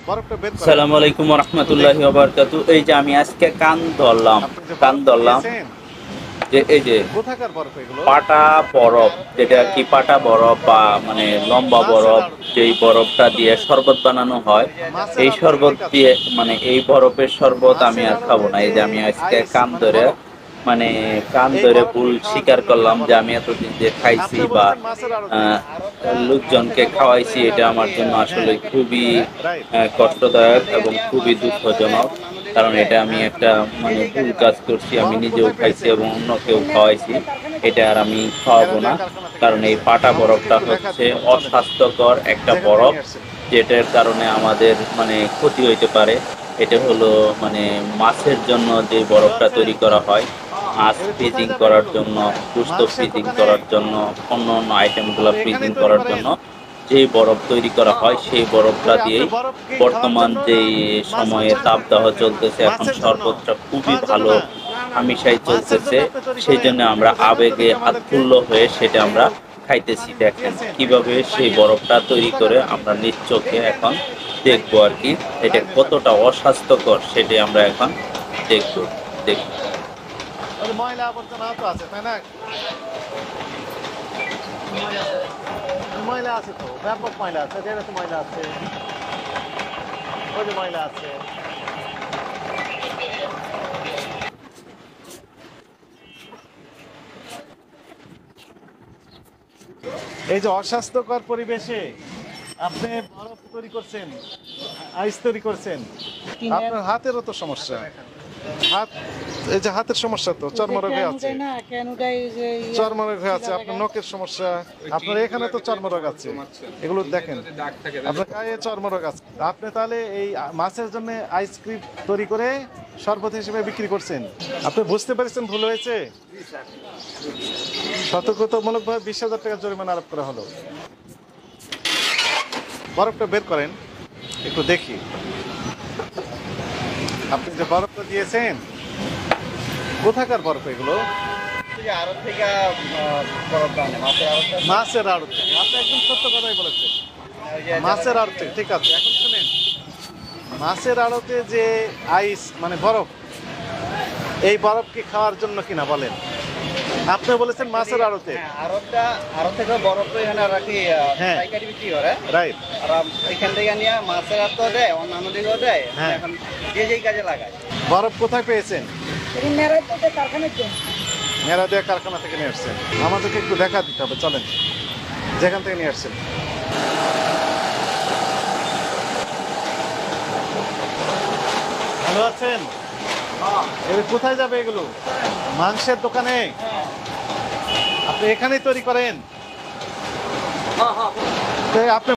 আসসালামু আলাইকুম ওয়া রাহমাতুল্লাহি ওয়া বারাকাতুহু। এই যে আমি আজকে কান ধরলাম যে এই যে পাটা বরফ, যেটা কি পাটা বরফ বা মানে লম্বা বরফ, যেই বরফটা দিয়ে শরবত বানানো হয়, এই শরবত দিয়ে মানে এই বরফের শরবত আমি আর খাবো না। এই যে আমি আজকে মানে কান ধরে ভুল স্বীকার করলাম যে আমি এতদিন যে খাইছি বা আহ, লোকজনকে খাওয়াইছি, এটা আমার জন্য আসলে খুবই কষ্টদায়ক এবং খুবই দুঃখজনক। কারণ এটা আমি একটা মানে ভুল কাজ করছি, আমি নিজেও খাইছি এবং অন্যকেও খাওয়াইছি। এটা আর আমি খাওয়াবো না, কারণ এই পাটা বরফটা হচ্ছে অস্বাস্থ্যকর একটা বরফ, যেটার কারণে আমাদের মানে ক্ষতি হইতে পারে। এটা হলো মানে মাছের জন্য যে বরফটা তৈরি করা হয়, মাছ ফ্রিজিং করার জন্য, গোশত ফ্রিজিং করার জন্য, অন্য অন্য আইটেমগুলো ফ্রিজিং করার জন্য যে বরফ তৈরি করা হয়, সেই বরফটা দিয়েই বর্তমান যে সময়ে তাপদাহ চলতেছে, এখন সর্বত্র খুবই ভালো হামেশাই চলতেছে। সেই জন্য আমরা আবেগে আৎফুল্ল হয়ে সেটা আমরা খাইতেছি। দেখেন কিভাবে সেই বরফটা তৈরি করে আমরা নিজ চোখে এখন দেখবো আর কি, এটা কতটা অস্বাস্থ্যকর সেটাই আমরা এখন দেখবো। দেখবো ময়লা আবর্জনা তো আছে, তাই না? ময়লা আছে তো, ব্যাপক ময়লা আছে, যেটা তো ময়লা আছে, ওই যে ময়লা আছে। এই যে অস্বাস্থ্যকর পরিবেশে আপনি বরফ তৈরি করছেন, আইস তৈরি করছেন, আপনার হাতেরও তো সমস্যা। হাত, এই যে হাতের সমস্যা তো, চর্মরোগ হয়ে আছে, চর্মরোগ হয়ে আছে, আপনার নখের সমস্যা, আপনার এখানে তো চর্মরোগ আছে, এগুলো দেখেন, আপনার গায়ে চর্মরোগ আছে। আপনি তাহলে এই মাছের জন্য আইসক্রিম তৈরি করে শরবত হিসেবে বিক্রি করছেন, আপনি বুঝতে পেরেছেন ভুল হয়েছে, সতর্কতামূলকভাবে 20,000 টাকা জরিমানা আরোপ করা হলো। বরফটা বের করেন, একটু দেখি। আপনি যে বরফটা দিয়েছেন, কোথাকার বরফ এগুলো? মাছের আড়ত থেকে। আপনি একদম সত্য কথাই বলেছেন, মাছের আড়ত থেকে। ঠিক আছে, এখন শুনেন, মাছের আড়তে যে আইস মানে বরফ, এই বরফ কি খাওয়ার জন্য কিনা বলেন? আপনি বলেছেন মাছের আড়তে। আড়ত থেকে বরফ তো এখানে রাখি, হ্যাঁ, পাইকারি বিক্রি করে। রাইট। আর এখান থেকে নিয়ে মাছের আড়তও দেয়, অন্যান্য দিকেও দেয়। হ্যাঁ। এখন যে যেই কাজে লাগায়। বরফ কোথায় পেয়েছেন? মেরা দেয়া কারখানা থেকে নিয়ে আসছেন। আমাদেরকে একটু দেখা দিতে হবে, চলেন, যেখান থেকে নিয়ে আসছেন। ভালো আছেন? এবার কোথায় যাবে এগুলো? মাংসের দোকানে? আপনি এখানেই তৈরি করেন? আপনি